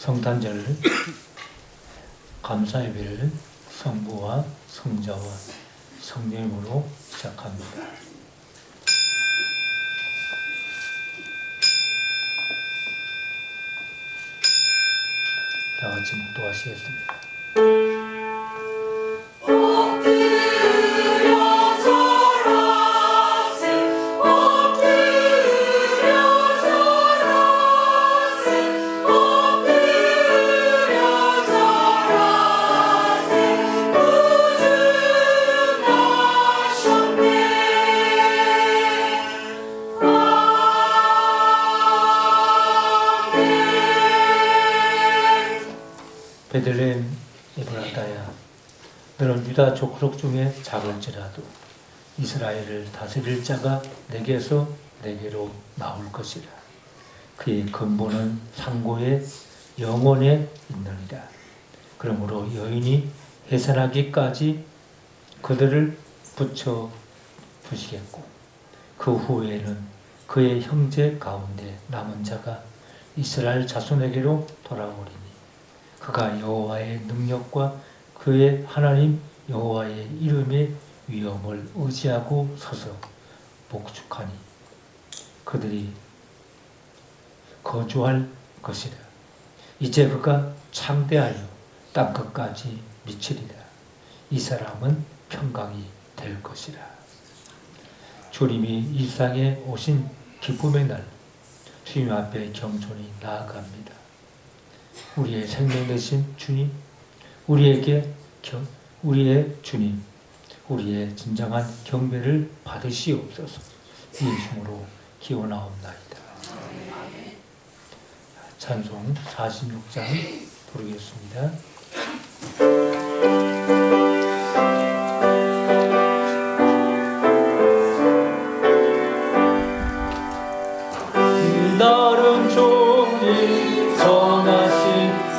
성탄절 감사예배를 성부와 성자와 성령으로 시작합니다. 다 같이 묵도하시겠습니다. 베들레헴 에브라타야, 너는 유다 족속 중에 작을지라도 이스라엘을 다스릴 자가 내게서 내게로 나올 것이라. 그의 근본은 상고의 영원에 있느니라. 그러므로 여인이 해산하기까지 그들을 붙여 두시겠고, 그 후에는 그의 형제 가운데 남은 자가 이스라엘 자손에게로 돌아오리니 그가 여호와의 능력과 그의 하나님 여호와의 이름의 위엄을 의지하고 서서 복축하니 그들이 거주할 것이라. 이제 그가 창대하여 땅끝까지 미치리라. 이 사람은 평강이 될 것이라. 주님이 이 땅에 오신 기쁨의 날, 주님 앞에 겸손히 나아갑니다. 우리의 생명 되신 주님, 우리의 주님, 우리의 진정한 경배를 받으시옵소서. 예수님으로 기원하옵나이다. 찬송 46장 부르겠습니다. 나름 종이 전하신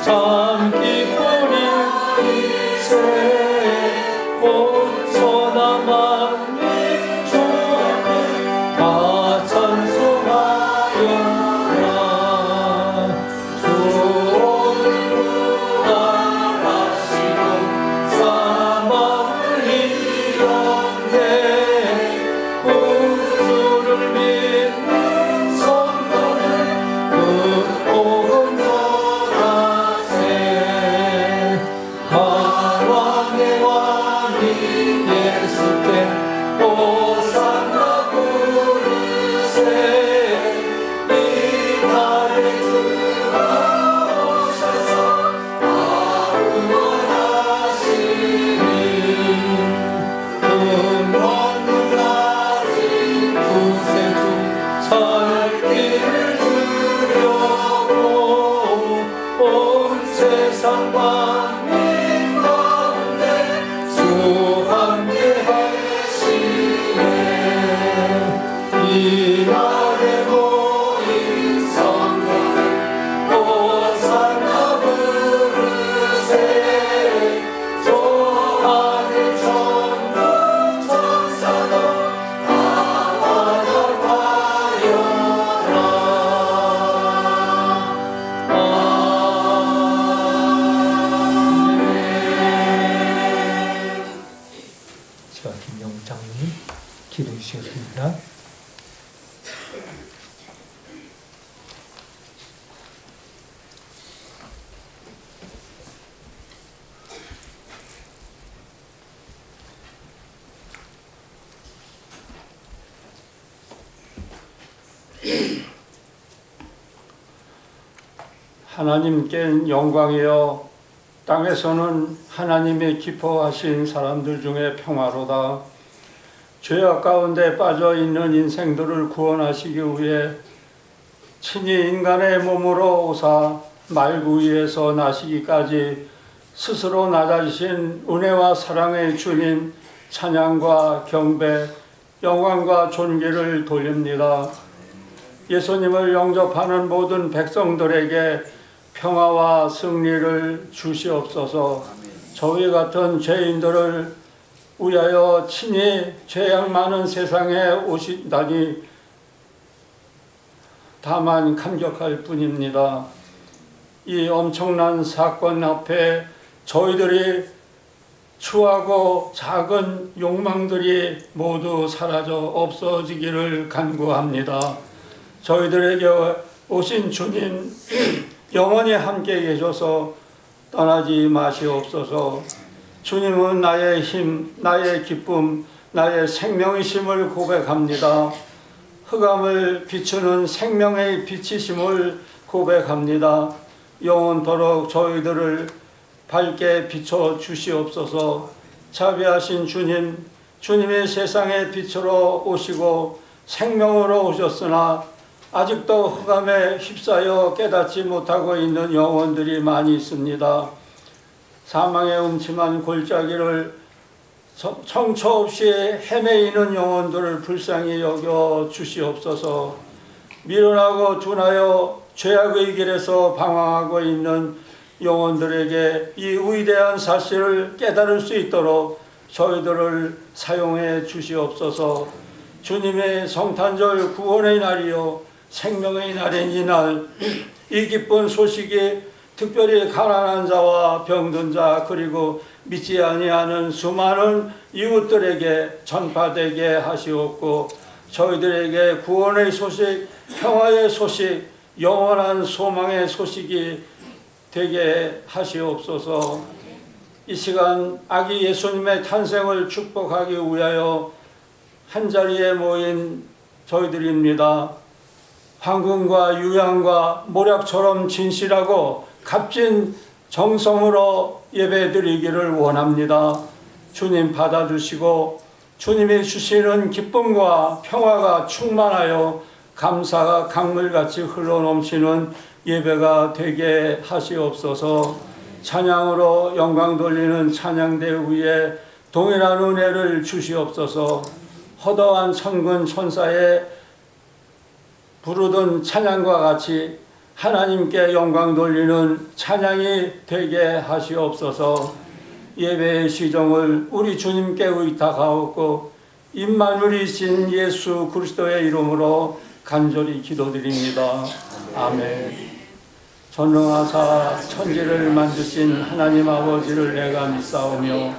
참 기쁜 일세 온 선한 만민 주님 다 찬송하여라. 좋은 구원하시고 사망을 이겼네. 구주를 믿는 성도는 그 복은 돌아세. 만왕의 왕이 예수께 호산나 부르세. 이 날에 주가 오셔서 구원하시니 근원문 가진 구세주 살 길을 주려고 온 세상 만민 가운데 주 함께 하시네. 이 날에 모인 성도들 호산나 부르세. 저 하늘 천군 천사도 나와달하여라. 아멘. 제가 김영우 장로님 기도해 주시겠습니다. 하나님께 영광이여, 땅에서는 하나님의 기뻐하신 사람들 중에 평화로다. 죄악 가운데 빠져있는 인생들을 구원하시기 위해 친히 인간의 몸으로 오사 말구 위에서 나시기까지 스스로 낮아지신 은혜와 사랑의 주님, 찬양과 경배, 영광과 존귀를 돌립니다. 예수님을 영접하는 모든 백성들에게 평화와 승리를 주시옵소서. 저희 같은 죄인들을 위하여 친히 죄악 많은 세상에 오신다니 다만 감격할 뿐입니다. 이 엄청난 사건 앞에 저희들이 추하고 작은 욕망들이 모두 사라져 없어지기를 간구합니다. 저희들에게 오신 주님 영원히 함께 계셔서 떠나지 마시옵소서. 주님은 나의 힘, 나의 기쁨, 나의 생명이심을 고백합니다. 흑암을 비추는 생명의 빛이심을 고백합니다. 영원토록 저희들을 밝게 비춰 주시옵소서. 자비하신 주님, 주님의 세상의 빛으로 오시고 생명으로 오셨으나 아직도 흑암에 휩싸여 깨닫지 못하고 있는 영혼들이 많이 있습니다. 사망의 음침한 골짜기를 청처 없이 헤매이는 영혼들을 불쌍히 여겨 주시옵소서. 미련하고 둔하여 죄악의 길에서 방황하고 있는 영혼들에게 이 위대한 사실을 깨달을 수 있도록 저희들을 사용해 주시옵소서. 주님의 성탄절 구원의 날이요 생명의 날인 이날, 이 기쁜 소식이 특별히 가난한 자와 병든 자 그리고 믿지 아니하는 수많은 이웃들에게 전파되게 하시옵고, 저희들에게 구원의 소식, 평화의 소식, 영원한 소망의 소식이 되게 하시옵소서. 이 시간 아기 예수님의 탄생을 축복하기 위하여 한자리에 모인 저희들입니다. 황금과 유향과 모략처럼 진실하고 값진 정성으로 예배드리기를 원합니다. 주님 받아주시고 주님이 주시는 기쁨과 평화가 충만하여 감사가 강물같이 흘러넘치는 예배가 되게 하시옵소서. 찬양으로 영광 돌리는 찬양대 위에 동일한 은혜를 주시옵소서. 허다한 천군 천사의 부르던 찬양과 같이 하나님께 영광 돌리는 찬양이 되게 하시옵소서. 예배의 시정을 우리 주님께 의탁하옵고 임마누엘이신 예수 그리스도의 이름으로 간절히 기도드립니다. 아멘. 전능하사 천지를 만드신 하나님 아버지를 내가 믿사오며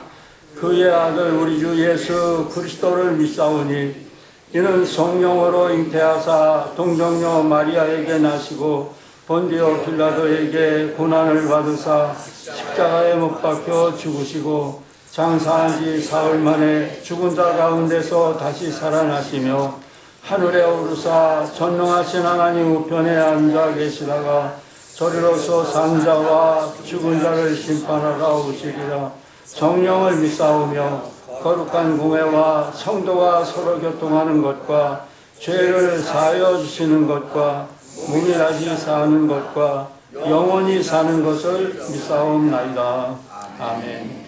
그의 아들 우리 주 예수 그리스도를 믿사오니 이는 성령으로 잉태하사 동정녀 마리아에게 나시고 본디오 빌라도에게 고난을 받으사 십자가에 못 박혀 죽으시고 장사한 지 사흘 만에 죽은 자 가운데서 다시 살아나시며 하늘에 오르사 전능하신 하나님 우편에 앉아 계시다가 저리로서 산 자와 죽은 자를 심판하러 오시리라. 성령을 믿사오며 거룩한 공회와 성도가 서로 교통하는 것과 죄를 사하여 주시는 것과 무일하게 사는 것과 영원히 사는 것을 믿사옵나이다. 아멘.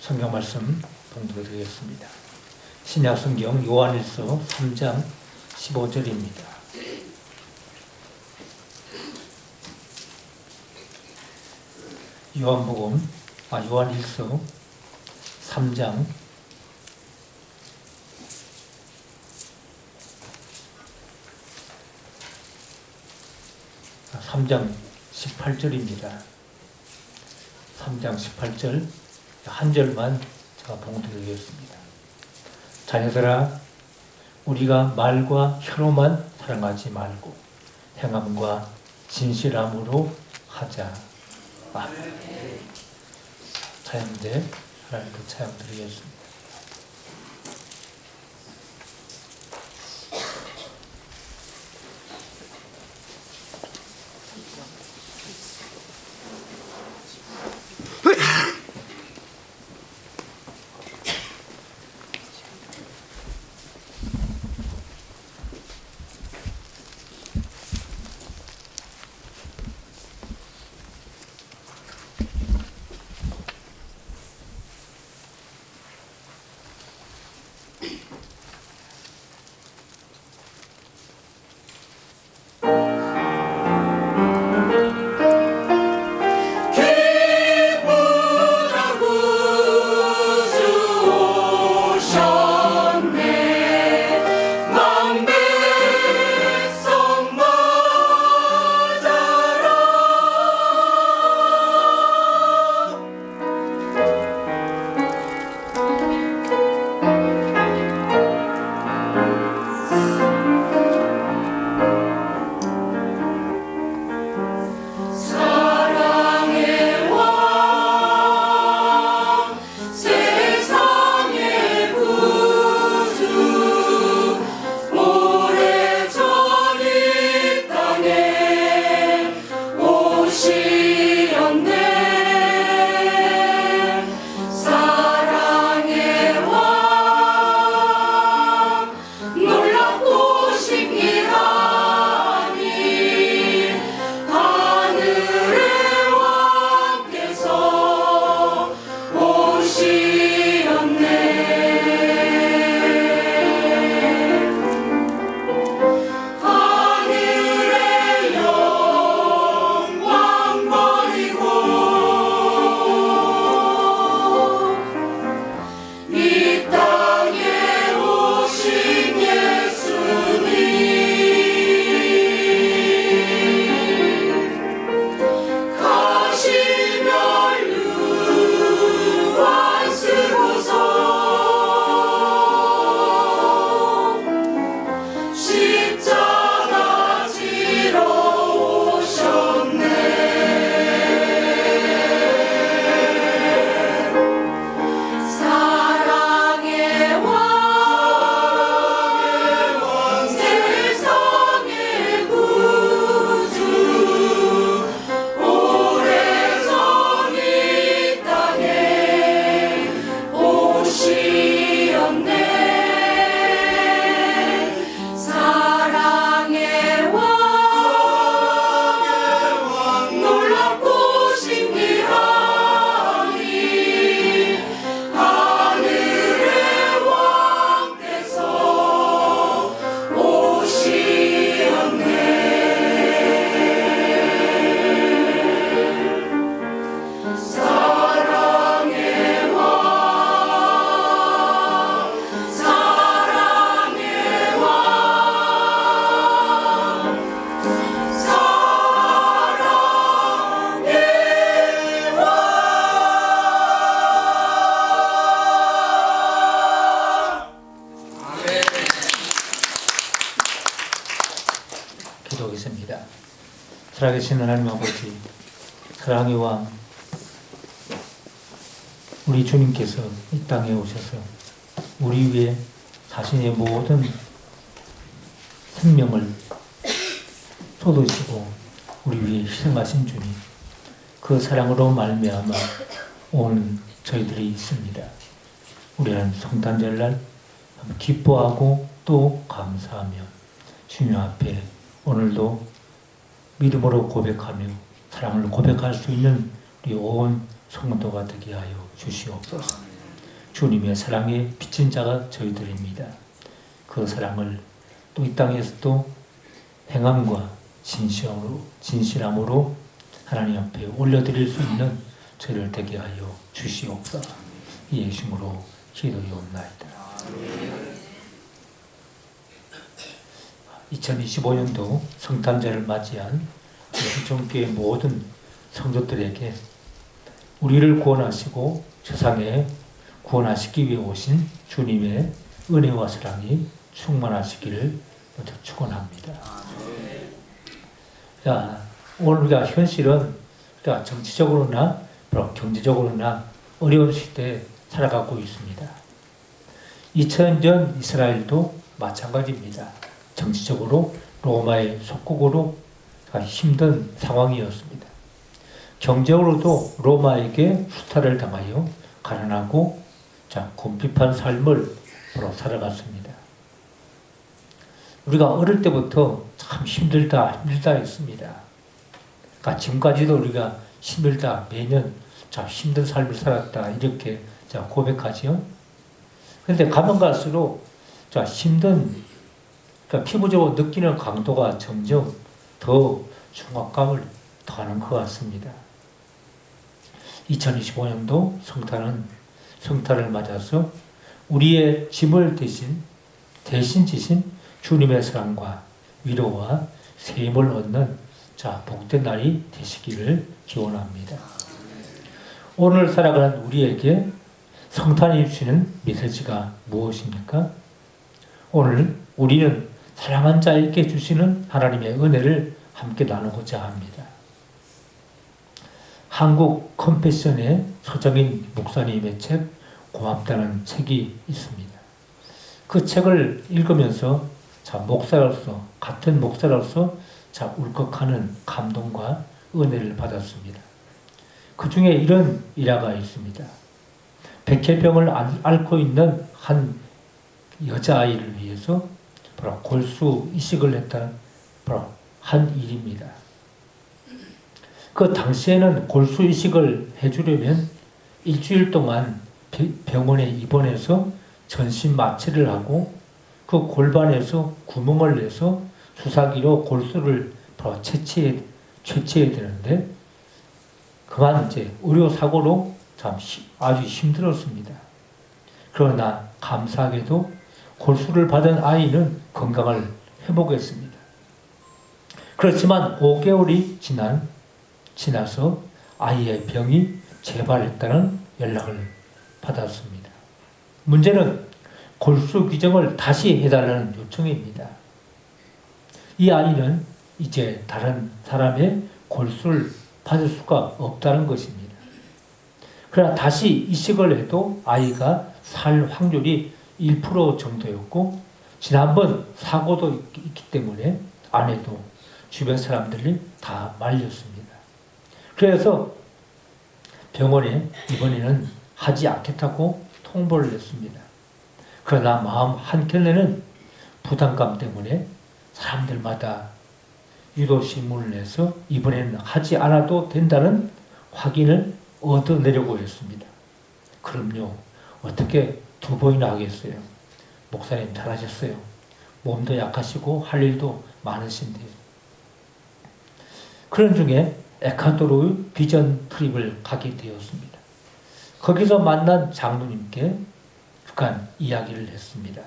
성경 말씀 봉독드리겠습니다. 신약성경 요한일서 3장 15절입니다. 요한일서 3장 18절입니다. 3장 18절 한 절만 제가 봉독드리겠습니다. 자녀들아, 우리가 말과 혀로만 사랑하지 말고 행함과 진실함으로 하자. 아멘. 찬양대 하나님께 찬양 드리겠습니다. 살아계신 하나님 아버지, 사랑의 왕, 우리 주님께서 이 땅에 오셔서 우리 위해 자신의 모든 생명을 쏟으시고 우리 위해 희생하신 주님, 그 사랑으로 말미암아 온 저희들이 있습니다. 우리는 성탄절날 기뻐하고 또 감사하며 주님 앞에 오늘도 믿음으로 고백하며 사랑을 고백할 수 있는 우리 온 성도가 되게 하여 주시옵소서. 주님의 사랑에 비친 자가 저희들입니다. 그 사랑을 또 이 땅에서도 행함과 진실함으로 하나님 앞에 올려드릴 수 있는 저희를 되게 하여 주시옵소서. 예수님으로 기도하옵나이다. 2025년도 성탄절을 맞이한 성전교회 모든 성도들에게 우리를 구원하시고 세상에 구원하시기 위해 오신 주님의 은혜와 사랑이 충만하시기를 먼저 축원합니다. 자, 오늘 우리가 현실은 우리가 정치적으로나 경제적으로나 어려운 시대에 살아가고 있습니다. 2000년 이스라엘도 마찬가지입니다. 정치적으로 로마의 속국으로 힘든 상황이었습니다. 경제적으로도 로마에게 수탈을 당하여 가난하고 곤핍한 삶을 살아갔습니다. 우리가 어릴 때부터 참 힘들다 했습니다. 그러니까 지금까지도 우리가 힘들다, 매년 힘든 삶을 살았다 이렇게 고백하지요. 그런데 가면 갈수록 힘든, 그러니까 피부적으로 느끼는 강도가 점점 더 중압감을 더하는 것 같습니다. 2025년도 성탄을 맞아서 우리의 짐을 대신 지신 주님의 사랑과 위로와 셈을 얻는 복된 날이 되시기를 기원합니다. 오늘 살아가는 우리에게 성탄이 주시는 메시지가 무엇입니까? 오늘 우리는 사랑한 자에게 주시는 하나님의 은혜를 함께 나누고자 합니다. 한국 컴패션의 서정인 목사님의 책 고맙다는 책이 있습니다. 그 책을 읽으면서 같은 목사로서 울컥하는 감동과 은혜를 받았습니다. 그 중에 이런 일화가 있습니다. 백혈병을 앓고 있는 한 여자아이를 위해서 골수 이식을 했다는 한 일입니다. 그 당시에는 골수 이식을 해주려면 일주일 동안 병원에 입원해서 전신 마취를 하고 그 골반에서 구멍을 내서 주사기로 골수를 채취해야 되는데 그만 의료 사고로 아주 힘들었습니다. 그러나 감사하게도 골수를 받은 아이는 건강을 회복했습니다. 그렇지만 5개월이 지나서 아이의 병이 재발했다는 연락을 받았습니다. 문제는 골수 규정을 다시 해달라는 요청입니다. 이 아이는 이제 다른 사람의 골수를 받을 수가 없다는 것입니다. 그러나 다시 이식을 해도 아이가 살 확률이 1% 정도였고 지난번 사고도 있기 때문에 아내도 주변 사람들이 다 말렸습니다. 그래서 병원에 이번에는 하지 않겠다고 통보를 했습니다. 그러나 마음 한켠에는 부담감 때문에 사람들마다 유도신문을 내서 이번에는 하지 않아도 된다는 확인을 얻어내려고 했습니다. 그럼요, 어떻게 2번이나 하겠어요? 목사님 잘하셨어요. 몸도 약하시고 할 일도 많으신데. 그런 중에 에콰도르의 비전 트립을 가게 되었습니다. 거기서 만난 장로님께 잠깐 이야기를 했습니다.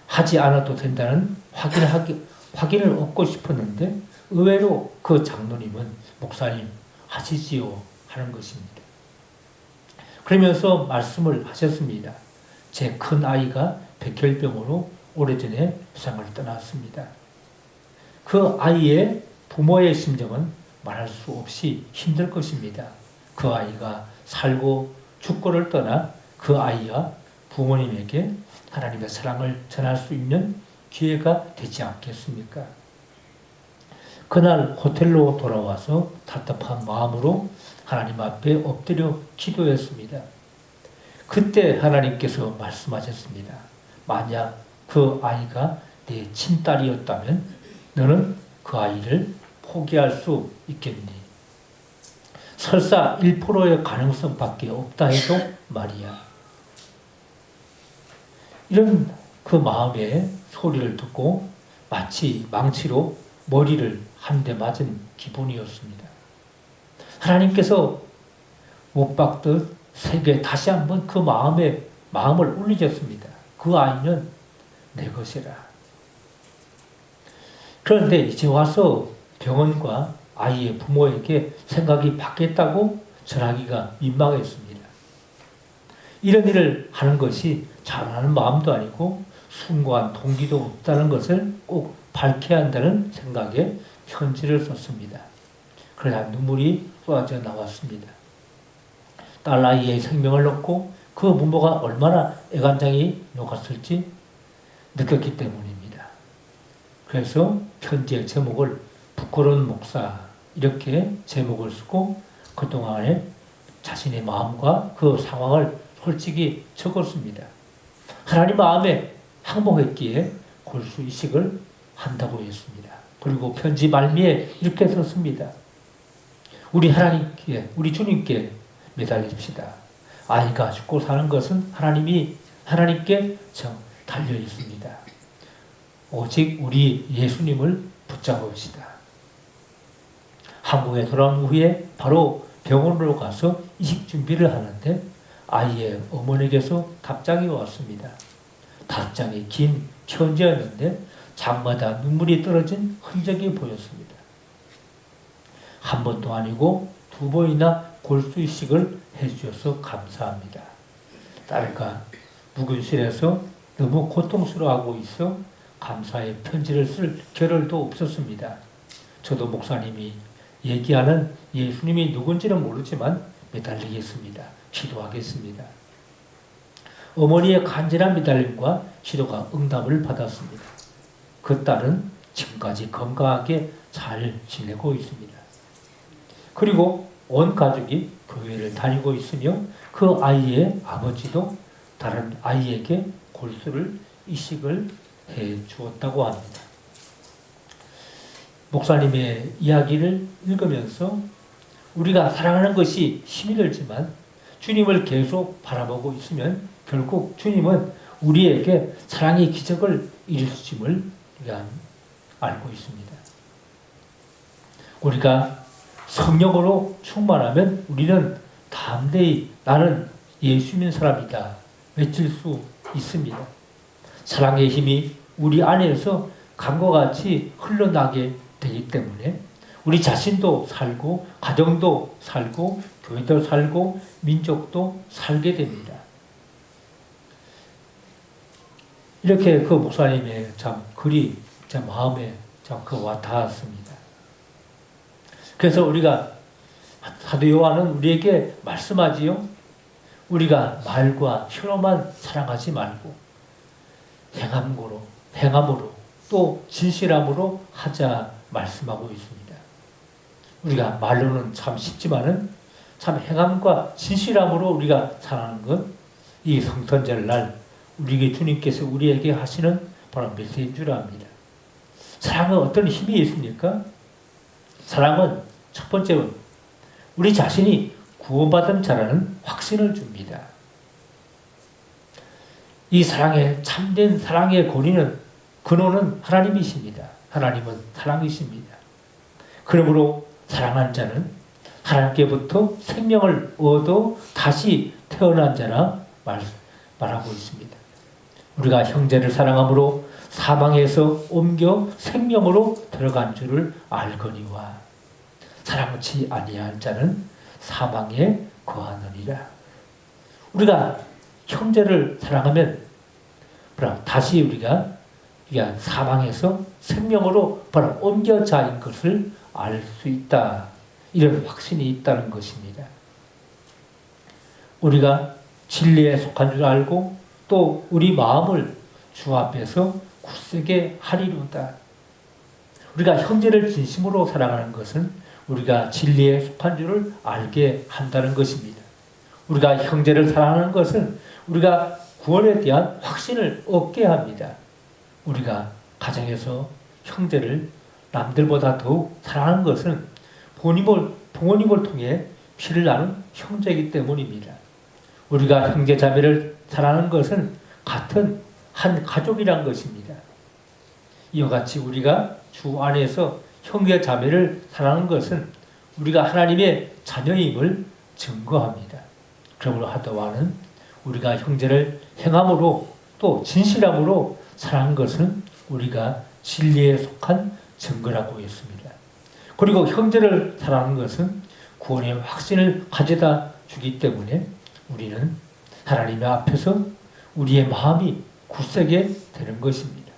하지 않아도 된다는 확인을 얻고 싶었는데 의외로 그 장로님은 목사님 하시지요 하는 것입니다. 그러면서 말씀을 하셨습니다. 제 큰 아이가 백혈병으로 오래전에 세상을 떠났습니다. 그 아이의 부모의 심정은 말할 수 없이 힘들 것입니다. 그 아이가 살고 죽고를 떠나 그 아이와 부모님에게 하나님의 사랑을 전할 수 있는 기회가 되지 않겠습니까? 그날 호텔로 돌아와서 답답한 마음으로 하나님 앞에 엎드려 기도했습니다. 그때 하나님께서 말씀하셨습니다. 만약 그 아이가 내 친딸이었다면 너는 그 아이를 포기할 수 있겠니? 설사 1%의 가능성밖에 없다 해도 말이야. 이런 그 마음의 소리를 듣고 마치 망치로 머리를 한 대 맞은 기분이었습니다. 하나님께서 못 박듯 세게 다시 한번 그 마음을 울리셨습니다. 그 아이는 내 것이라. 그런데 이제 와서 병원과 아이의 부모에게 생각이 바뀌었다고 전하기가 민망했습니다. 이런 일을 하는 것이 잘하는 마음도 아니고 숭고한 동기도 없다는 것을 꼭 밝혀야 한다는 생각에 편지를 썼습니다. 그러다 눈물이 쏟아져 나왔습니다. 딸 아이의 생명을 놓고 그 부모가 얼마나 애간장이 녹았을지 느꼈기 때문입니다. 그래서 편지의 제목을 부끄러운 목사 이렇게 제목을 쓰고 그동안에 자신의 마음과 그 상황을 솔직히 적었습니다. 하나님 마음에 항복했기에 골수 이식을 한다고 했습니다. 그리고 편지 말미에 이렇게 썼습니다. 우리 하나님께, 우리 주님께 매달립시다. 아이가 죽고 사는 것은 하나님께 달려 있습니다. 오직 우리 예수님을 붙잡읍시다. 한국에 돌아온 후에 바로 병원으로 가서 이식 준비를 하는데 아이의 어머니께서 답장이 왔습니다. 5장의 긴 편지였는데 장마다 눈물이 떨어진 흔적이 보였습니다. 한 번도 아니고 2번이나 골수이식을 해주셔서 감사합니다. 딸과 묵은실에서 너무 고통스러워하고 있어 감사의 편지를 쓸 겨를도 없었습니다. 저도 목사님이 얘기하는 예수님이 누군지는 모르지만 매달리겠습니다. 기도하겠습니다. 어머니의 간절한 매달림과 기도가 응답을 받았습니다. 그 딸은 지금까지 건강하게 잘 지내고 있습니다. 그리고 온 가족이 교회를 다니고 있으며 그 아이의 아버지도 다른 아이에게 골수를 이식을 해 주었다고 합니다. 목사님의 이야기를 읽으면서 우리가 사랑하는 것이 힘이 들지만 주님을 계속 바라보고 있으면 결국 주님은 우리에게 사랑의 기적을 이루심을 우리가 알고 있습니다. 우리가 성령으로 충만하면 우리는 담대히 나는 예수 믿는 사람이다 외칠 수 있습니다. 사랑의 힘이 우리 안에서 강과 같이 흘러나게 되기 때문에 우리 자신도 살고 가정도 살고 교회도 살고 민족도 살게 됩니다. 이렇게 그 목사님의 참 글이 제 마음에 참 와 닿았습니다. 그래서 우리가 사도 요한은 우리에게 말씀하지요. 우리가 말과 혀로만 사랑하지 말고 행함으로 또 진실함으로 하자 말씀하고 있습니다. 우리가 말로는 참 쉽지만은 참 행함과 진실함으로 우리가 사랑하는 것, 이 성탄절날 우리에게 주님께서 우리에게 하시는 바로 메시지인 줄 압니다. 사랑은 어떤 힘이 있습니까? 사랑은 첫 번째는 우리 자신이 구원받은 자라는 확신을 줍니다. 이 사랑의 참된 사랑의 근원은 하나님이십니다. 하나님은 사랑이십니다. 그러므로 사랑한 자는 하나님께부터 생명을 얻어 다시 태어난 자라 말하고 있습니다. 우리가 형제를 사랑함으로 사망에서 옮겨 생명으로 들어간 줄을 알거니와 사랑치 아니한 자는 사망에 거하느니라. 우리가 형제를 사랑하면 다시 우리가 사망에서 생명으로 옮겨자인 것을 알 수 있다. 이런 확신이 있다는 것입니다. 우리가 진리에 속한 줄 알고 또 우리 마음을 주 앞에서 굳세게 하리로다. 우리가 형제를 진심으로 사랑하는 것은 우리가 진리에 속한 줄을 알게 한다는 것입니다. 우리가 형제를 사랑하는 것은 우리가 구원에 대한 확신을 얻게 합니다. 우리가 가정에서 형제를 남들보다 더욱 사랑하는 것은 부모님을 통해 피를 나눈 형제이기 때문입니다. 우리가 형제 자매를 사랑하는 것은 같은 한 가족이란 것입니다. 이와 같이 우리가 주 안에서 형제 자매를 사랑하는 것은 우리가 하나님의 자녀임을 증거합니다. 그러므로 하도와는 우리가 형제를 행함으로 또 진실함으로 사랑하는 것은 우리가 진리에 속한 증거라고 했습니다. 그리고 형제를 사랑하는 것은 구원의 확신을 가져다 주기 때문에 우리는 하나님 앞에서 우리의 마음이 굳세게 되는 것입니다.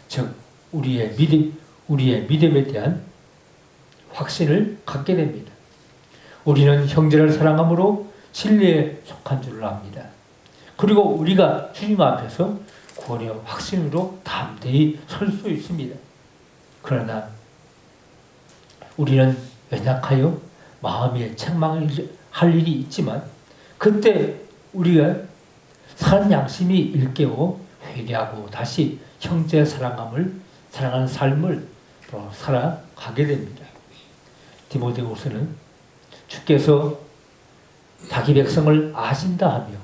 즉 우리의 믿음에 대한 확신을 갖게 됩니다. 우리는 형제를 사랑함으로 진리에 속한 줄을 압니다. 그리고 우리가 주님 앞에서 구원의 확신으로 담대히 설 수 있습니다. 그러나 우리는 연약하여 마음에 책망할 일이 있지만 그때 우리가 산 양심이 일깨워 회개하고 다시 형제 사랑하는 삶을 살아가게 됩니다. 디모데후서는 주께서 자기 백성을 아신다 하며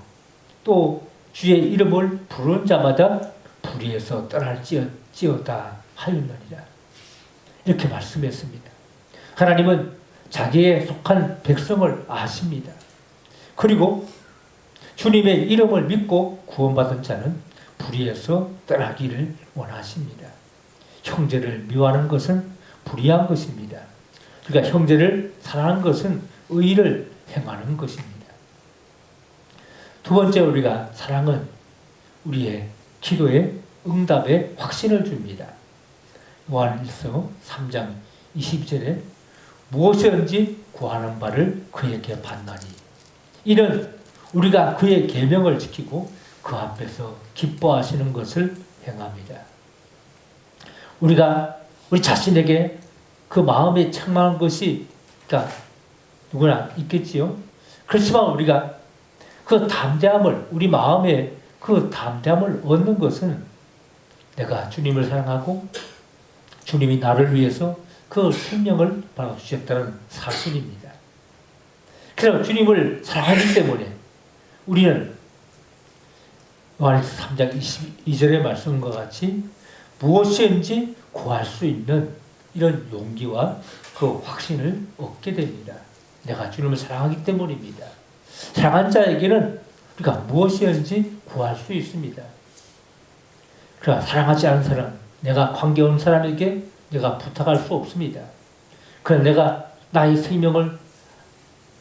또 주의 이름을 부르는 자마다 불의에서 떠날지어다 하였느니라. 이렇게 말씀했습니다. 하나님은 자기에 속한 백성을 아십니다. 그리고 주님의 이름을 믿고 구원받은 자는 불의에서 떠나기를 원하십니다. 형제를 미워하는 것은 불의한 것입니다. 그러니까 형제를 사랑하는 것은 의를 행하는 것입니다. 두 번째, 우리가 사랑은 우리의 기도의 응답에 확신을 줍니다. 요한일서 3장 22절에 무엇이든지 구하는 바를 그에게 받나니 이는 우리가 그의 계명을 지키고 그 앞에서 기뻐하시는 것을 행합니다. 우리가 우리 자신에게 그 마음에 책망한 것이 그러니까 누구나 있겠지요. 그렇지만 우리가 그 담대함을 우리 마음에 그 담대함을 얻는 것은 내가 주님을 사랑하고 주님이 나를 위해서 그 생명을 받아주셨다는 사실입니다. 그래서 주님을 사랑하기 때문에 우리는 요한일서 3장 22절의 말씀과 같이 무엇이든지 구할 수 있는 이런 용기와 그 확신을 얻게 됩니다. 내가 주님을 사랑하기 때문입니다. 사랑한 자에게는 우리가 무엇이든지 구할 수 있습니다. 그러나 사랑하지 않은 사람, 내가 관계없는 사람에게 내가 부탁할 수 없습니다. 그러나 내가 나의 생명을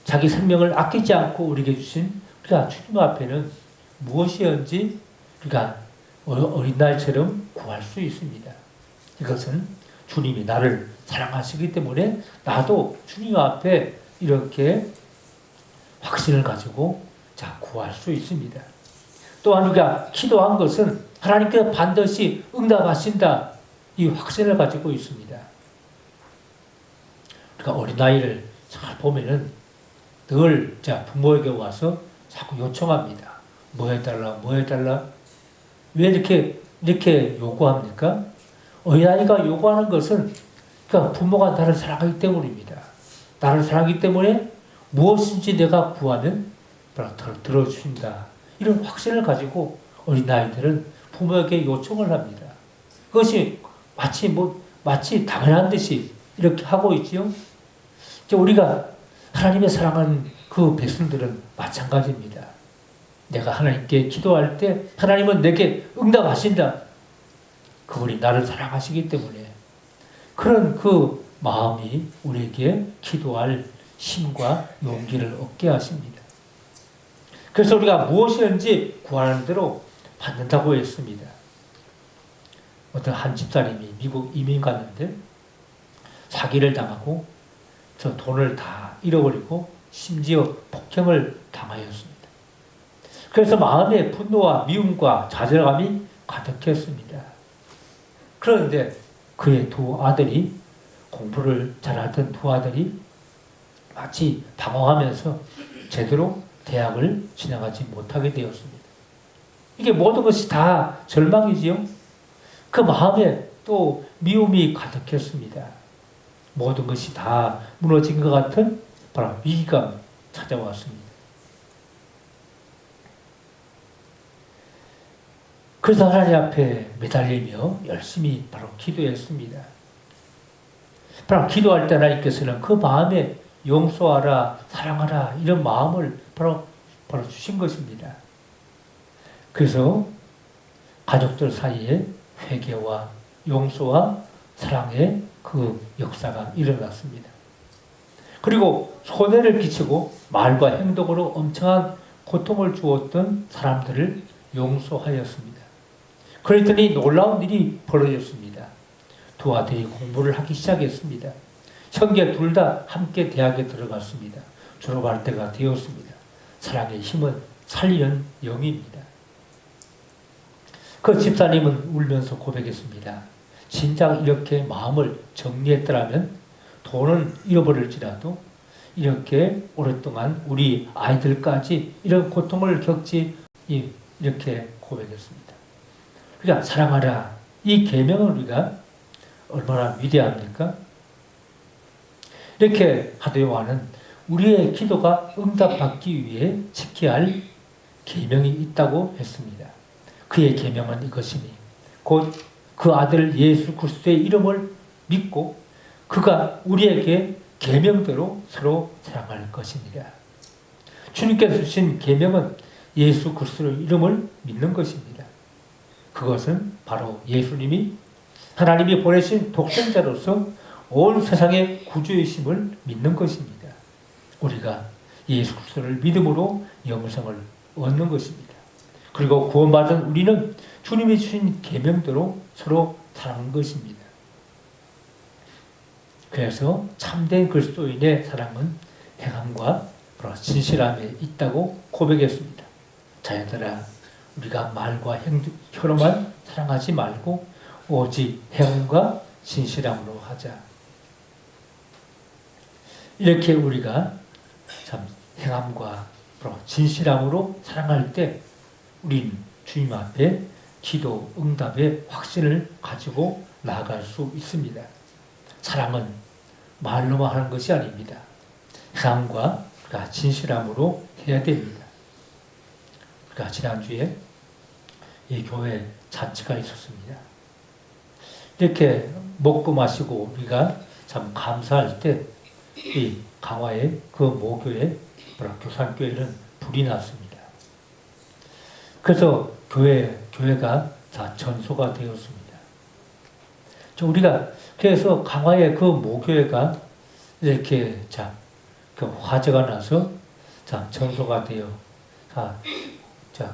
자기 생명을 아끼지 않고 우리에게 주신 우리가 주님 앞에는 무엇이든지 우리가 어린 날처럼 구할 수 있습니다. 이것은 주님이 나를 사랑하시기 때문에 나도 주님 앞에 이렇게 확신을 가지고 구할 수 있습니다. 또한 우리가 기도한 것은 하나님께서 반드시 응답하신다 이 확신을 가지고 있습니다. 우리가 어린아이를 잘 보면은 늘 부모에게 와서 자꾸 요청합니다. 뭐 해달라, 뭐 해달라. 왜 이렇게 요구합니까? 어린아이가 요구하는 것은 그러니까 부모가 나를 사랑하기 때문입니다. 나를 사랑하기 때문에 무엇인지 내가 구하면 들어주신다. 이런 확신을 가지고 어린아이들은 부모에게 요청을 합니다. 그것이 마치 당연한 듯이 이렇게 하고 있지요. 우리가 하나님의 사랑하는 그 백성들은 마찬가지입니다. 내가 하나님께 기도할 때 하나님은 내게 응답하신다. 그분이 나를 사랑하시기 때문에 그런 그 마음이 우리에게 기도할 힘과 용기를 얻게 하십니다. 그래서 우리가 무엇이든지 구하는 대로 받는다고 했습니다. 어떤 한 집사님이 미국 이민 갔는데 사기를 당하고 저 돈을 다 잃어버리고 심지어 폭행을 당하였습니다. 그래서 마음에 분노와 미움과 좌절감이 가득했습니다. 그런데 그의 두 아들이 공부를 잘하던 두 아들이 마치 방황하면서 제대로 대학을 진학하지 못하게 되었습니다. 이게 모든 것이 다 절망이지요. 그 마음에 또 미움이 가득했습니다. 모든 것이 다 무너진 것 같은 바로 위기감 찾아왔습니다. 그래서 하나님 앞에 매달리며 열심히 바로 기도했습니다. 바로 기도할 때 하나님께서는 그 마음에 용서하라, 사랑하라 이런 마음을 바로 주신 것입니다. 그래서 가족들 사이에 회개와 용서와 사랑의 그 역사가 일어났습니다. 그리고 손해를 끼치고 말과 행동으로 엄청난 고통을 주었던 사람들을 용서하였습니다. 그랬더니 놀라운 일이 벌어졌습니다. 두 아들이 공부를 하기 시작했습니다. 형제 둘 다 함께 대학에 들어갔습니다. 졸업할 때가 되었습니다. 사랑의 힘은 살리는 영입니다. 그 집사님은 울면서 고백했습니다. 진작 이렇게 마음을 정리했더라면 돈은 잃어버릴지라도 이렇게 오랫동안 우리 아이들까지 이런 고통을 겪지 이렇게 고백했습니다. 그러니까 사랑하라 이 계명을 우리가 얼마나 위대합니까? 이렇게 하되와는 우리의 기도가 응답받기 위해 지켜야 할 계명이 있다고 했습니다. 그의 계명은 이것이니 곧 그 아들 예수 그리스도의 이름을 믿고 그가 우리에게 계명대로 서로 사랑할 것이니라. 주님께서 주신 계명은 예수 그리스도의 이름을 믿는 것입니다. 그것은 바로 예수님이 하나님이 보내신 독생자로서 온 세상의 구주이심을 믿는 것입니다. 우리가 예수 그리스도를 믿음으로 영생을 얻는 것입니다. 그리고 구원받은 우리는 주님이 주신 계명대로 서로 사랑하는 것입니다. 그래서 참된 그리스도인의 사랑은 행함과 진실함에 있다고 고백했습니다. 자녀들아, 우리가 말과 혀로만 사랑하지 말고 오직 행함과 진실함으로 하자. 이렇게 우리가 참 행함과 진실함으로 사랑할 때 우린 주님 앞에 기도 응답의 확신을 가지고 나아갈 수 있습니다. 사랑은 말로만 하는 것이 아닙니다. 행함과 진실함으로 해야 됩니다. 그러니까 지난주에 이 교회 잔치가 있었습니다. 이렇게 먹고 마시고 우리가 참 감사할 때 이 강화의 그 모교회 교산교회는 불이 났습니다. 그래서 교회가 다 전소가 되었습니다. 우리가 그래서 강화의 그 모교회가 이렇게 그 화재가 나서 전소가 되어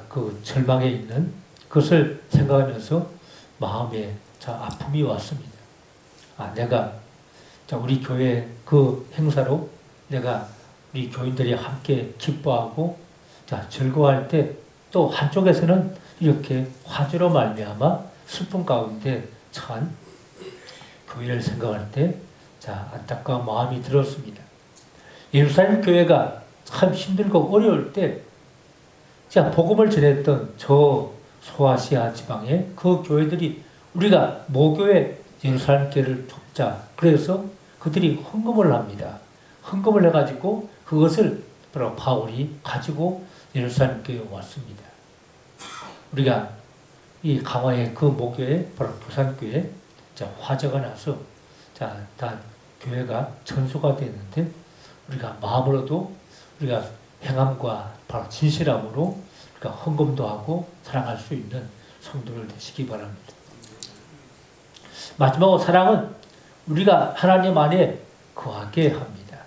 그 절망에 있는 그것을 생각하면서 마음에 아픔이 왔습니다. 내가 우리 교회 그 행사로 내가 우리 교인들이 함께 기뻐하고 즐거워할 때 또 한쪽에서는 이렇게 화재로 말미암아 슬픔 가운데 처한 교회를 생각할 때 안타까운 마음이 들었습니다. 예루살렘 교회가 참 힘들고 어려울 때 복음을 전했던 저 소아시아 지방의 그 교회들이 우리가 모교회 예루살렘 교회를 돕자. 그래서 그들이 헌금을 합니다. 헌금을 해가지고 그것을 바로 바울이 가지고 예루살렘 교회에 왔습니다. 우리가 이 강화의 그 모교회 바로 교산교회 화재가 나서 다 교회가 전소가 되는데 우리가 마음으로도 우리가 행함과 바로 진실함으로 우리가 헌금도 하고 사랑할 수 있는 성도들 되시기 바랍니다. 마지막으로 사랑은 우리가 하나님 안에 거하게 합니다.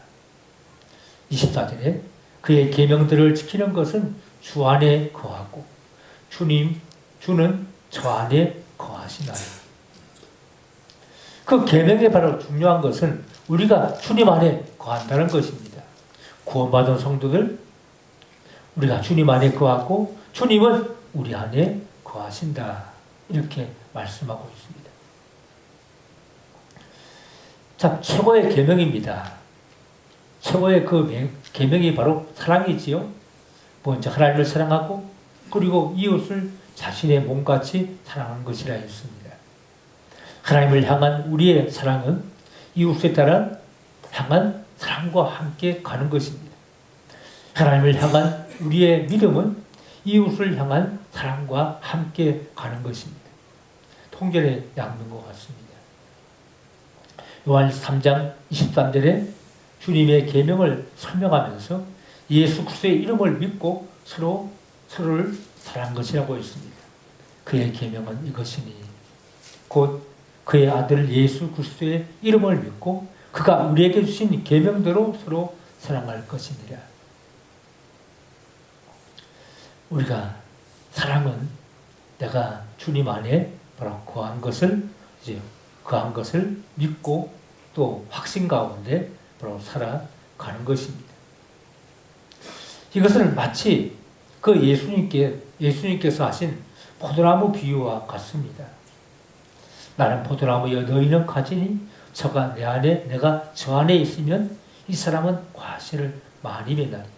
24절에 그의 계명들을 지키는 것은 주 안에 거하고 주는 저 안에 거하시나요. 그 계명에 바로 중요한 것은 우리가 주님 안에 거한다는 것입니다. 구원받은 성도들, 우리가 주님 안에 거하고 주님은 우리 안에 거하신다. 이렇게 말씀하고 있습니다. 참 최고의 계명입니다. 최고의 그 계명이 바로 사랑이지요. 먼저 하나님을 사랑하고 그리고 이웃을 자신의 몸같이 사랑하는 것이라 했습니다. 하나님을 향한 우리의 사랑은 이웃에 따라 향한 사랑과 함께 가는 것입니다. 하나님을 향한 우리의 믿음은 이웃을 향한 사랑과 함께 가는 것입니다. 통전에 엮는 것 같습니다. 요한 3장 23절에 주님의 계명을 설명하면서 예수 그리스도의 이름을 믿고 서로를 사랑한 것이라고 했습니다. 그의 계명은 이것이니 곧 그의 아들 예수 그리스도의 이름을 믿고 그가 우리에게 주신 계명대로 서로 사랑할 것이니라. 우리가 사랑은 내가 주님 안에 바로 거한 것을 믿고 또 확신 가운데 바로 살아가는 것입니다. 이것은 마치 그 예수님께서 하신 포도나무 비유와 같습니다. 나는 포도나무여 너희는 가지니 저가 내 안에 내가 저 안에 있으면 이 사람은 과실을 많이 맺나니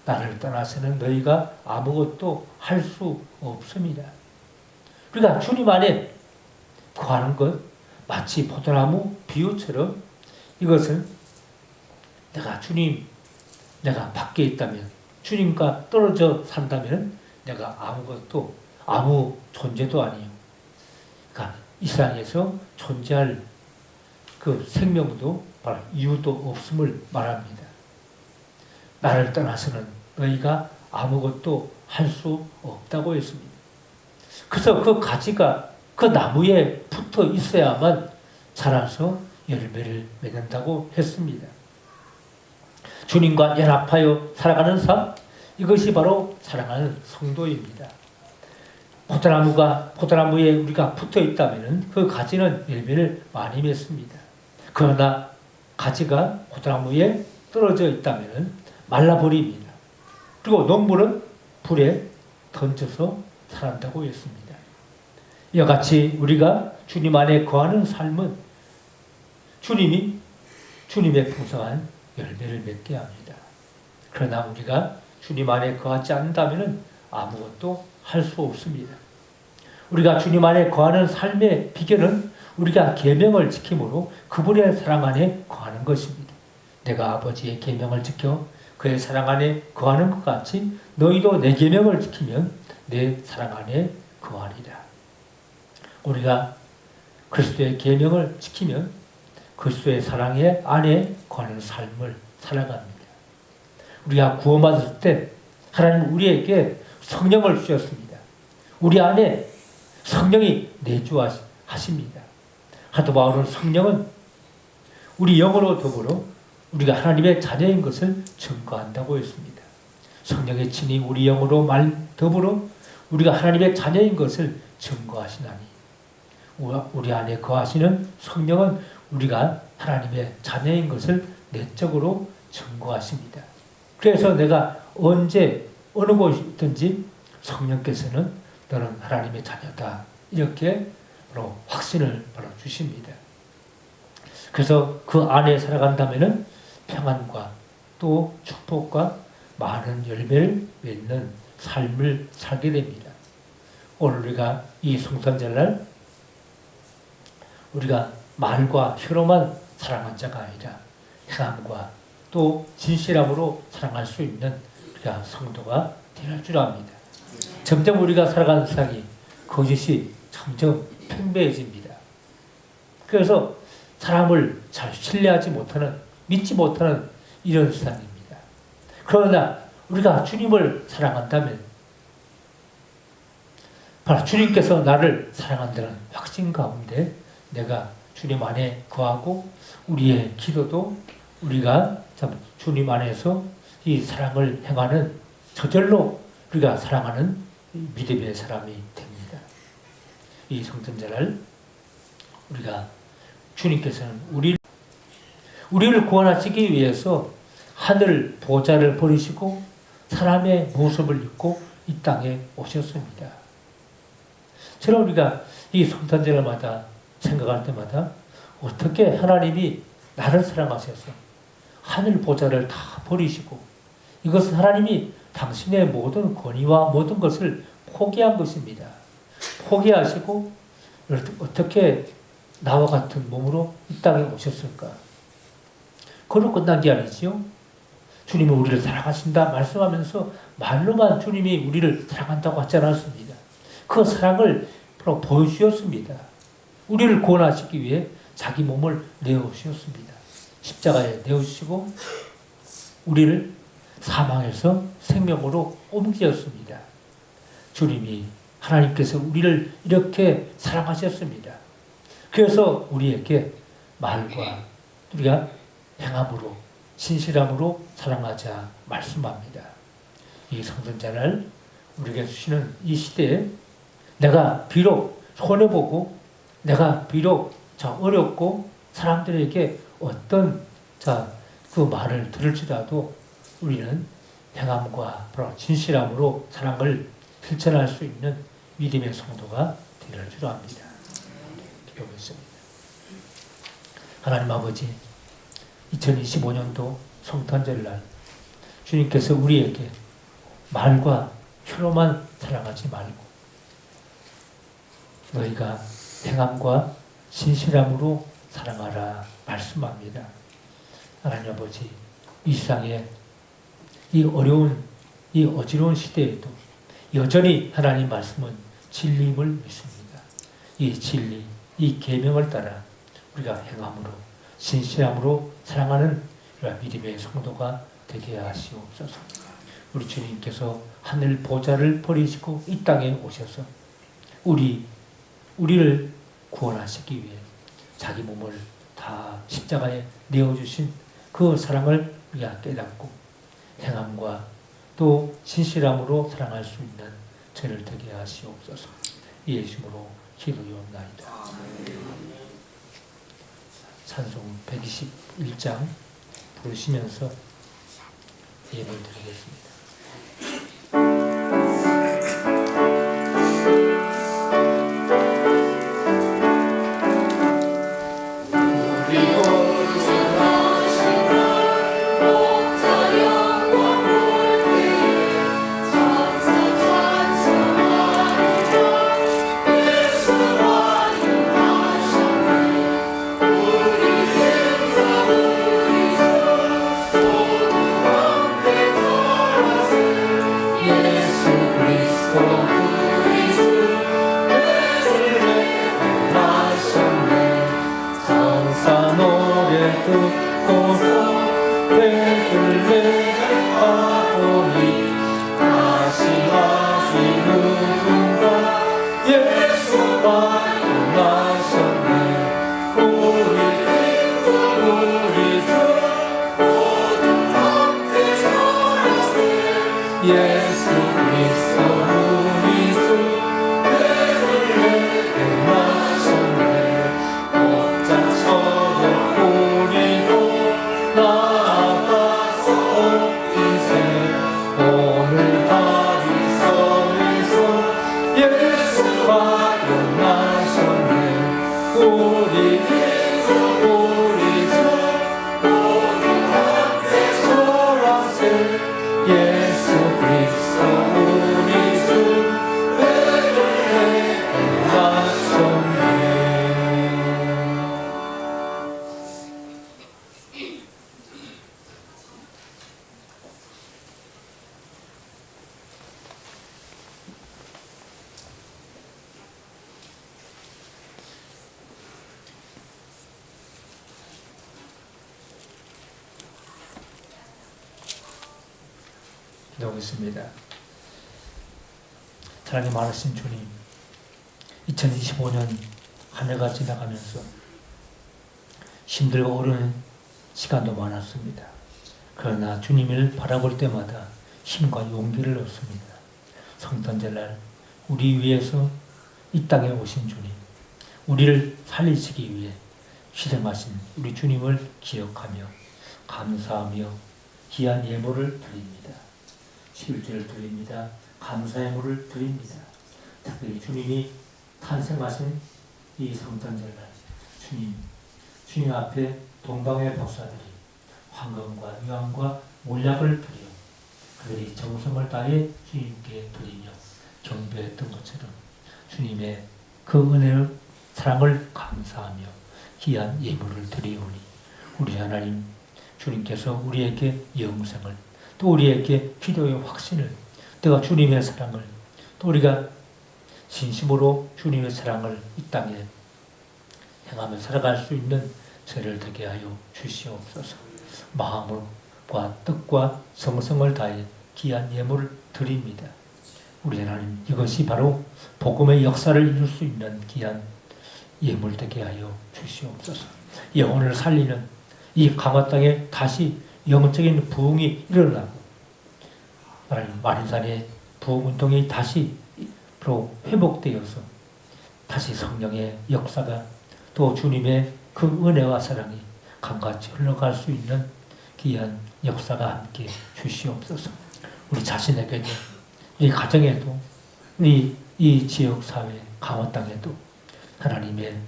나를 떠나서는 너희가 아무것도 할 수 없습니다. 우리가 주님 안에 거하는 것 마치 포도나무 비유처럼 이것은 내가 밖에 있다면 주님과 떨어져 산다면 내가 아무 존재도 아니에요. 그러니까 이 세상에서 존재할 그 생명도 바로 이유도 없음을 말합니다. 나를 떠나서는 너희가 아무것도 할 수 없다고 했습니다. 그래서 그 가지가 그 나무에 붙어 있어야만 자라서 열매를 맺는다고 했습니다. 주님과 연합하여 살아가는 삶, 이것이 바로 사랑하는 성도입니다. 포도나무에 우리가 붙어 있다면 그 가지는 열매를 많이 맺습니다. 그러나 가지가 포도나무에 떨어져 있다면 말라버립니다. 그리고 농부는 불에 던져서 살한다고 했습니다. 이와 같이 우리가 주님 안에 거하는 삶은 주님의 풍성한 열매를 맺게 합니다. 그러나 우리가 주님 안에 거하지 않는다면 아무것도 할 수 없습니다. 우리가 주님 안에 거하는 삶의 비결은 우리가 계명을 지킴으로 그분의 사랑 안에 거하는 것입니다. 내가 아버지의 계명을 지켜 그의 사랑 안에 거하는 것 같이 너희도 내 계명을 지키면 내 사랑 안에 거하리라. 우리가 그리스도의 계명을 지키면 그리스도의 사랑의 안에 거하는 삶을 살아갑니다. 우리가 구원받을 때 하나님 우리에게 성령을 주셨습니다. 우리 안에 성령이 내주하십니다. 사도 바울은 성령은 우리 영으로 더불어 우리가 하나님의 자녀인 것을 증거한다고 했습니다. 성령의 친히 우리 영으로 더불어 우리가 하나님의 자녀인 것을 증거하시나니 우리 안에 거하시는 성령은 우리가 하나님의 자녀인 것을 내적으로 증거하십니다. 그래서 내가 언제 어느 곳이든지 성령께서는 너는 하나님의 자녀다 이렇게 바로 확신을 바로 주십니다. 그래서 그 안에 살아간다면은 평안과 또 축복과 많은 열매를 맺는 삶을 살게 됩니다. 오늘 우리가 이 성탄절날 우리가 말과 혀로만 사랑한 자가 아니라 행함과 또 진실함으로 사랑할 수 있는 우리가 성도가 되는 줄 압니다. 점점 우리가 살아가는 세상이 거짓이 점점 팽배해집니다. 그래서 사람을 잘 신뢰하지 못하는, 믿지 못하는 이런 세상입니다. 그러나 우리가 주님을 사랑한다면 바로 주님께서 나를 사랑한다는 확신 가운데 내가 주님 안에 거하고 우리의 기도도 우리가 주님 안에서 이 사랑을 행하는 저절로 우리가 사랑하는 믿음의 사람이 됩니다. 이 성탄절날 우리가 주님께서는 우리를 구원하시기 위해서 하늘 보좌를 버리시고 사람의 모습을 입고 이 땅에 오셨습니다. 저는 우리가 이 성탄절마다 생각할 때마다 어떻게 하나님이 나를 사랑하셔서 하늘 보좌를 다 버리시고 이것은 하나님이 당신의 모든 권위와 모든 것을 포기한 것입니다. 포기하시고 어떻게 나와 같은 몸으로 이 땅에 오셨을까? 그걸로 끝난 게 아니지요. 주님은 우리를 사랑하신다 말씀하면서 말로만 주님이 우리를 사랑한다고 하지 않았습니다. 그 사랑을 바로 보여주셨습니다. 우리를 구원하시기 위해 자기 몸을 내어주셨습니다. 십자가에 내어주시고 우리를 사망에서 생명으로 옮기셨습니다. 주님이 하나님께서 우리를 이렇게 사랑하셨습니다. 그래서 우리에게 말과 우리가 행함으로 진실함으로 사랑하자 말씀합니다. 이 성전자를 우리에게 주시는 이 시대에 내가 비록 손해보고 내가 비록 어렵고 사람들에게 어떤 그 말을 들을지라도 우리는 행함과 바로 진실함으로 사랑을 실천할 수 있는 믿음의 성도가 되는 줄 압니다. 기도하겠습니다. 하나님 아버지, 2025년도 성탄절날 주님께서 우리에게 말과 혀로만 사랑하지 말고 너희가 행함과 진실함으로 사랑하라 말씀합니다. 하나님 아버지, 이 세상에 이 어려운 이 어지러운 시대에도 여전히 하나님 말씀은 진리임을 믿습니다. 이 진리, 이 계명을 따라 우리가 행함으로 진실함으로 사랑하는 믿음의 성도가 되게 하시옵소서. 우리 주님께서 하늘 보좌를 버리시고 이 땅에 오셔서 우리를 구원하시기 위해 자기 몸을 다 십자가에 내어주신 그 사랑을 우리가 깨닫고 행함과 또 진실함으로 사랑할 수 있는 저를 되게 하시옵소서. 예수님으로 기도하옵나이다. 찬송 121장 부르시면서 예배를 드리겠습니다. 기도하겠습니다. 사랑이 많으신 주님, 2025년 한 해가 지나가면서 힘들고 어려운 시간도 많았습니다. 그러나 주님을 바라볼 때마다 힘과 용기를 얻습니다. 성탄절날 우리 위해서 이 땅에 오신 주님, 우리를 살리시기 위해 희생하신 우리 주님을 기억하며 감사하며 귀한 예물을 드립니다. 11절을 드립니다. 감사의 예물을 드립니다. 특별히 주님이 탄생하신 이 성탄절날 주님 앞에 동방의 박사들이 황금과 유황과 몰약을 드려 그들이 정성을 다해 주님께 드리며 경배했던 것처럼 주님의 그 은혜를 사랑을 감사하며 귀한 예물을 드리오니 우리 하나님 주님께서 우리에게 영생을 또 우리에게 기도의 확신을 또 주님의 사랑을 또 우리가 진심으로 주님의 사랑을 이 땅에 행하며 살아갈 수 있는 죄를 되게 하여 주시옵소서. 마음과 뜻과 정성을 다해 귀한 예물을 드립니다. 우리 하나님 이것이 바로 복음의 역사를 이룰 수 있는 귀한 예물 되게 하여 주시옵소서. 영혼을 살리는 이 강화 땅에 다시 영적인 부흥이 일어나고 마린산의 부흥운동이 다시 회복되어서 다시 성령의 역사가 또 주님의 그 은혜와 사랑이 강같이 흘러갈 수 있는 귀한 역사가 함께 주시옵소서. 우리 자신에게도 우리 가정에도 이 지역사회 강원 땅에도 하나님의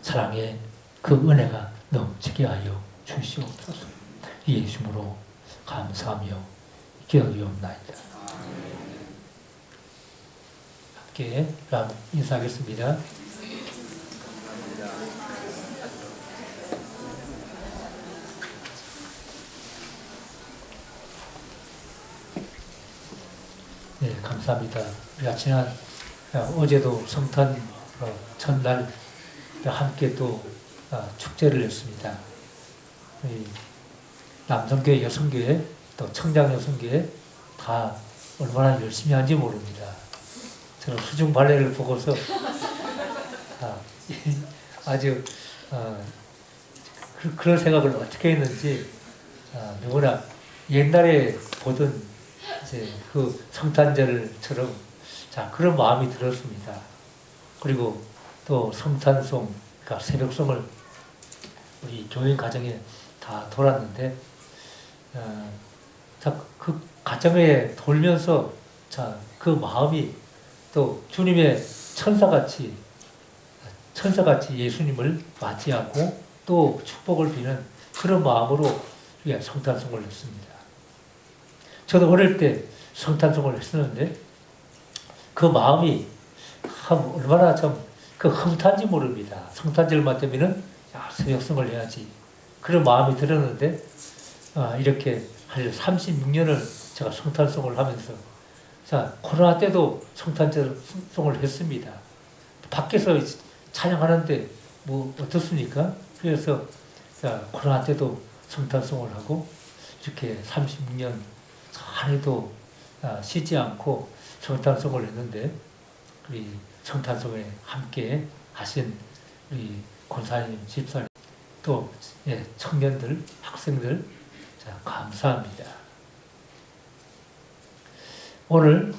사랑의 그 은혜가 넘치게 하여 주시옵소서. 예수님으로 감사하며 기도하옵나이다. 함께 인사하겠습니다. 네, 감사합니다. 우리가 지난 어제도 성탄 첫날 함께 또 축제를 했습니다. 남성교회, 여성교회, 또 청장여성교회 다 얼마나 열심히 하는지 모릅니다. 저는 수중 발레를 보고서 아주 그런 생각을 어떻게 했는지 누구나 옛날에 보던 이제 그 성탄절처럼 그런 마음이 들었습니다. 그리고 또 성탄송, 그러니까 새벽송을 우리 교인 가정에 다 돌았는데 그 가정에 돌면서 그 마음이 또 주님의 천사같이 예수님을 맞이하고 또 축복을 비는 그런 마음으로 성탄송을 했습니다. 저도 어릴 때 성탄송을 했었는데 그 마음이 얼마나 좀 흐뭇한지 모릅니다. 성탄절만 되면은 새벽송을 해야지 그런 마음이 들었는데 이렇게 한 36년을 제가 성탄송을 하면서 코로나 때도 성탄절송을 했습니다. 밖에서 찬양하는데 뭐 어떻습니까? 그래서 코로나 때도 성탄송을 하고 이렇게 36년 한해도 쉬지 않고 성탄송을 했는데 우리 성탄송에 함께 하신 우리 권사님, 집사님 또 청년들, 학생들 감사합니다. 오늘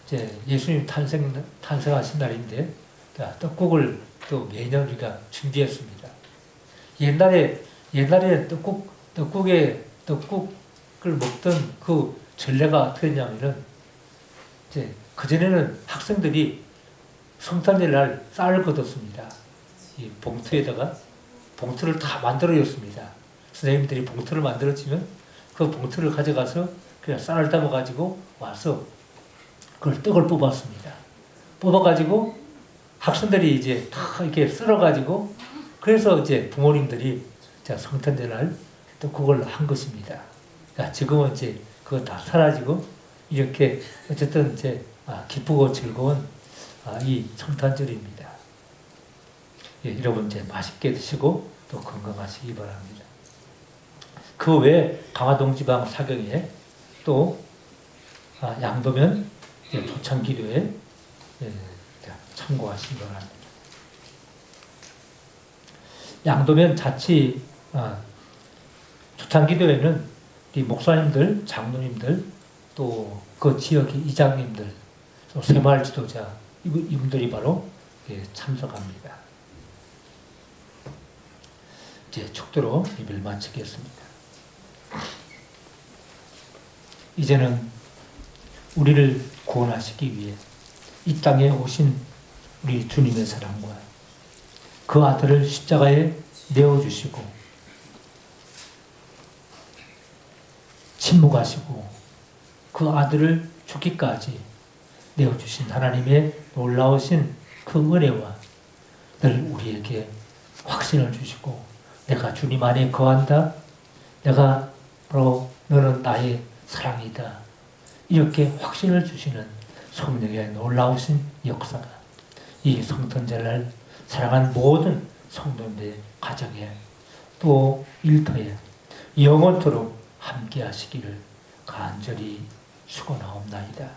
이제 예수님 탄생하신 날인데 떡국을 또 매년 우리가 준비했습니다. 옛날에 떡국을 먹던 그 전례가 어떻게 했냐면은 이제 그전에는 학생들이 성탄절 날 쌀을 걷었습니다. 이 봉투를 다 만들어줬습니다. 선생님들이 봉투를 만들어주면 그 봉투를 가져가서 그냥 쌀을 담아가지고 와서 그걸 떡을 뽑았습니다. 뽑아가지고 학생들이 이제 다 이렇게 썰어가지고 그래서 이제 부모님들이 성탄절 날 또 그걸 한 것입니다. 지금은 이제 그거 다 사라지고 이렇게 어쨌든 이제 기쁘고 즐거운 이 성탄절입니다. 여러분 이제 맛있게 드시고 또 건강하시기 바랍니다. 그 외에 강화동지방 사경에 또 양도면 초창기도에 참고하시기 바랍니다. 양도면 자치 초창기도에는 이 목사님들, 장로님들, 또 그 지역의 이장님들, 또 새마을 지도자 이분들이 바로 참석합니다. 이제 축도로 예배를 마치겠습니다. 이제는 우리를 구원하시기 위해 이 땅에 오신 우리 주님의 사랑과 그 아들을 십자가에 내어주시고 침묵하시고 그 아들을 죽기까지 내어주신 하나님의 놀라우신 그 은혜와 늘 우리에게 확신을 주시고 내가 주님 안에 거한다. 내가 바로 너는 나의 사랑이다. 이렇게 확신을 주시는 성령의 놀라우신 역사가 이 성탄절날 사랑하는 모든 성도님들의 가정에 또 일터에 영원토록 함께 하시기를 간절히 축원하옵나이다.